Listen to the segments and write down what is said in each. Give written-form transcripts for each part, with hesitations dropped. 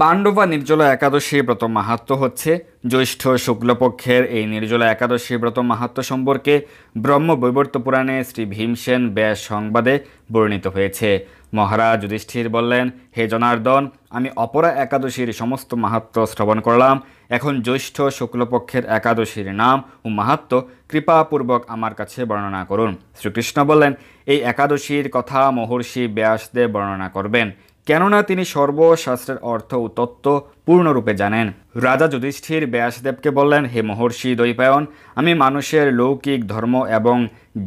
পাণ্ডবা নির্জলা একাদশী ব্রত মাহাত্ম্য হচ্ছে জ্যৈষ্ঠ শুক্লপক্ষের এই নির্জলা একাদশী ব্রত মাহাত্ম্য সম্পর্কে ব্রহ্মবৈবর্ত পুরাণে শ্রী ভীমসেন ব্যাস সংবাদে বর্ণিত হয়েছে। মহারাজ যুধিষ্ঠির বললেন, হে জনার্দন, আমি অপরা একাদশীর সমস্ত মাহাত্ম্য শ্রবণ করলাম। এখন জ্যৈষ্ঠ শুক্লপক্ষের একাদশীর নাম ও মাহাত্ম্য কৃপাপূর্বক আমার কাছে বর্ণনা করুন। শ্রীকৃষ্ণ বললেন, এই একাদশীর কথা মহর্ষি ব্যাসদেব বর্ণনা করবেন, কেননা তিনি সর্বশাস্ত্রের অর্থ ও তত্ত্ব পূর্ণরূপে জানেন। রাজা যুধিষ্ঠির ব্যাসদেবকে বললেন, হে মহর্ষি দ্বৈপায়ন, আমি মানুষের লৌকিক ধর্ম এবং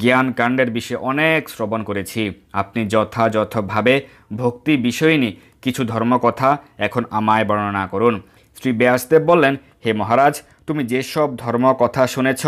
জ্ঞান কাণ্ডের বিষয়ে অনেক শ্রবণ করেছি। আপনি যথাযথভাবে ভক্তি বিষয়নী কিছু ধর্মকথা এখন আমায় বর্ণনা করুন। শ্রী ব্যাসদেব বললেন, হে মহারাজ, তুমি যেসব ধর্ম কথা শুনেছ,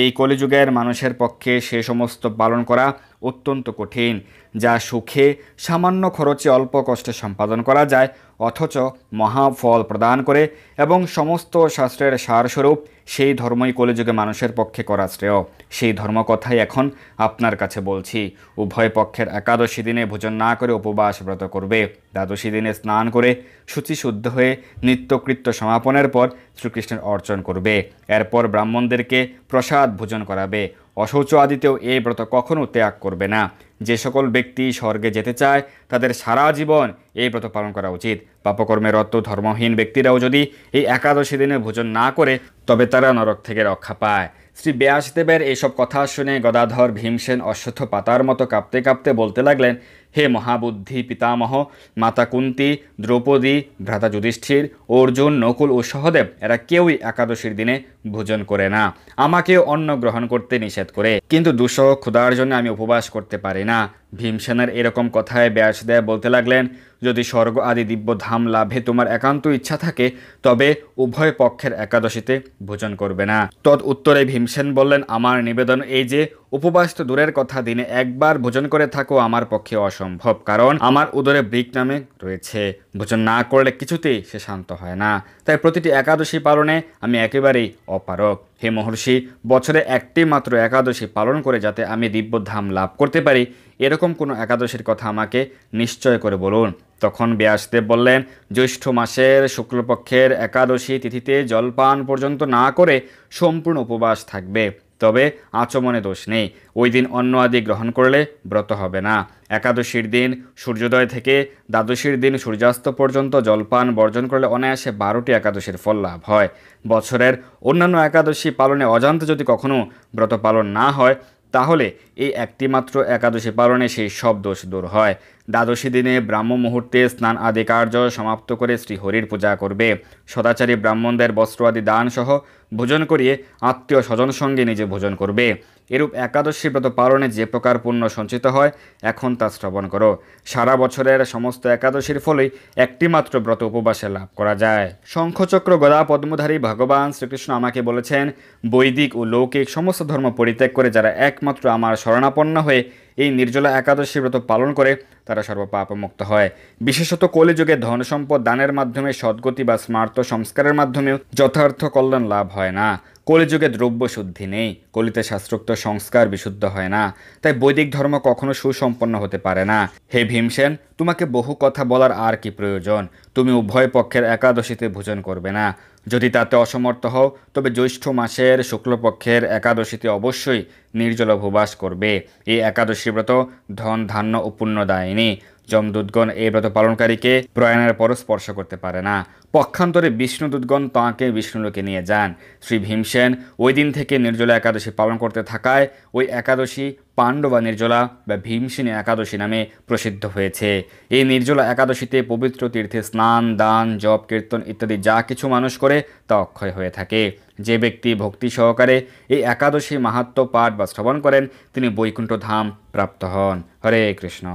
এই কলিযুগের মানুষের পক্ষে সে সমস্ত পালন করা অত্যন্ত কঠিন, যা সুখে সামান্য খরচে অল্প কষ্টে সম্পাদন করা যায়, অথচ মহাফল প্রদান করে এবং সমস্ত শাস্ত্রের সারস্বরূপ সেই ধর্মই কলিযুগে মানুষের পক্ষে করা শ্রেয়। সেই ধর্মকথাই এখন আপনার কাছে বলছি। উভয় পক্ষের একাদশী দিনে ভোজন না করে উপবাস ব্রত করবে। দ্বাদশী দিনে স্নান করে শুচিশুদ্ধ হয়ে নিত্যকৃত্য সমাপনের পর শ্রীকৃষ্ণের অর্চন করবে। এরপর ব্রাহ্মণদেরকে প্রসাদ ভোজন করাবে। অশৌচ আদিতেও এই ব্রত কখনো ত্যাগ করবে না। যে সকল ব্যক্তি স্বর্গে যেতে চায় তাদের সারা জীবন এই ব্রত পালন করা উচিত। পাপকর্মে রত ধর্মহীন ব্যক্তিরাও যদি এই একাদশী দিনে ভোজন না করে তবে তারা নরক থেকে রক্ষা পায়। শ্রী ব্যাসদেবের এইসব কথা শুনে গদাধর ভীমসেন অশ্বত্থ পাতার মতো কাঁপতে কাঁপতে বলতে লাগলেন, হে মহাবুদ্ধি পিতামহ, মাতা কুন্তী, দ্রৌপদী, ভ্রাতা যুধিষ্ঠির, অর্জুন, নকুল ও সহদেব এরা কেউই একাদশীর দিনে ভোজন করে না। আমাকেও অন্ন গ্রহণ করতে নিষেধ করে, কিন্তু দুঃসহ ক্ষুধার জন্য আমি উপবাস করতে পারি না। ভীমসেনের এরকম কথায় ব্যাসদেব বলতে লাগলেন, যদি স্বর্গ আদি দিব্য ধাম লাভে তোমার একান্ত ইচ্ছা থাকে তবে উভয় পক্ষের একাদশীতে ভোজন করবে না। তদ উত্তরে ভীমসেন বললেন, আমার নিবেদন এই যে উপবাস তো দূরের কথা, দিনে একবার ভোজন করে থাকো আমার পক্ষে অসম্ভব, কারণ আমার উদরে বৃক নামে রয়েছে। ভোজন না করলে কিছুতেই সে শান্ত হয় না। তাই প্রতিটি একাদশী পালনে আমি একেবারেই অপারগ। হে মহর্ষি, বছরে একটি মাত্র একাদশী পালন করে যাতে আমি দিব্য ধাম লাভ করতে পারি, এরকম কোনো একাদশীর কথা আমাকে নিশ্চয় করে বলুন। তখন ব্যাসদেব বললেন, জ্যৈষ্ঠ মাসের শুক্লপক্ষের একাদশী তিথিতে জলপান পর্যন্ত না করে সম্পূর্ণ উপবাস থাকবে, তবে আচমনে দোষ নেই। ওই দিন অন্ন আদি গ্রহণ করলে ব্রত হবে না। একাদশীর দিন সূর্যোদয় থেকে দ্বাদশীর দিন সূর্যাস্ত পর্যন্ত জলপান বর্জন করলে অনায়াসে 12টি একাদশীর ফল লাভ হয়। বছরের অন্যান্য একাদশী পালনে অজান্তে যদি কখনো ব্রত পালন না হয় তাহলে এই একটি মাত্র একাদশী পালনে সেই সব দোষ দূর হয়। দ্বাদশী দিনে ব্রাহ্ম মুহূর্তে স্নান আদি কার্য সমাপ্ত করে শ্রীহরির পূজা করবে। সদাচারী ব্রাহ্মণদের বস্ত্র আদি দান সহ ভোজন করিয়ে আত্মীয় স্বজন সঙ্গে নিজে ভোজন করবে। এরূপ একাদশী ব্রত পালনে যে প্রকার পুণ্য সঞ্চিত হয় এখন তা শ্রবণ করো। সারা বছরের সমস্ত একাদশীর ফলেই একটি মাত্র ব্রত উপবাসে লাভ করা যায়। শঙ্খচক্র গদা পদ্মধারী ভগবান শ্রীকৃষ্ণ আমাকে বলেছেন, বৈদিক ও লৌকিক সমস্ত ধর্ম পরিত্যাগ করে যারা একমাত্র আমার শরণাপন্ন হয়ে এই নির্জলা একাদশী ব্রত পালন করে তারা সর্বপাপমুক্ত হয়। বিশেষত কলিযুগে ধন সম্পদ দানের মাধ্যমে সদ্গতি বা স্মার্ত সংস্কারের মাধ্যমেও যথার্থ কল্যাণ লাভ হয় না। কলিযুগে দ্রব্য শুদ্ধি নেই, কলিতে শাস্ত্রোক্ত সংস্কার বিশুদ্ধ হয় না, তাই বৈদিক ধর্ম কখনো সুসম্পন্ন হতে পারে না। হে ভীমসেন, তোমাকে বহু কথা বলার আর কি প্রয়োজন? তুমি উভয় পক্ষের একাদশীতে ভোজন করবে না। যদি তাতে অসমর্থ হও তবে জ্যৈষ্ঠ মাসের শুক্লপক্ষের একাদশীতে অবশ্যই নির্জল উপবাস করবে। এই একাদশী ব্রত ধন ধান্য ও পুণ্যদায়িনী। যমদূতগণ এই ব্রত পালনকারীকে প্রয়াণের পর স্পর্শ করতে পারে না। পক্ষান্তরে বিষ্ণুদূতগণ তাঁকে বিষ্ণুলোকে নিয়ে যান। শ্রী ভীমসেন ওই দিন থেকে নির্জলা একাদশী পালন করতে থাকায় ওই একাদশী পাণ্ডবা নির্জলা বা ভীমসেনী একাদশী নামে প্রসিদ্ধ হয়েছে। এই নির্জলা একাদশীতে পবিত্র তীর্থে স্নান, দান, জপ, কীর্তন ইত্যাদি যা কিছু মানুষ করে তা অক্ষয় হয়ে থাকে। যে ব্যক্তি ভক্তি সহকারে এই একাদশী মাহাত্ম্য পাঠ বা শ্রবণ করেন তিনি বৈকুণ্ঠ ধাম প্রাপ্ত হন। হরে কৃষ্ণ।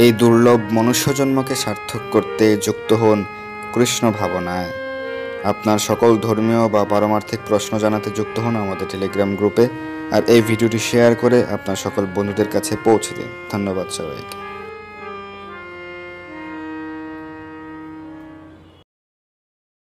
এই দুর্লভ মনুষ্য জন্মকে সার্থক করতে যুক্ত হন কৃষ্ণ ভাবনায়। আপনার সকল ধর্মীয় বা পারমার্থিক প্রশ্ন জানাতে যুক্ত হন আমাদের টেলিগ্রাম গ্রুপে, আর এই ভিডিওটি শেয়ার করে আপনার সকল বন্ধুদের কাছে পৌঁছে দিন। ধন্যবাদ সবাইকে।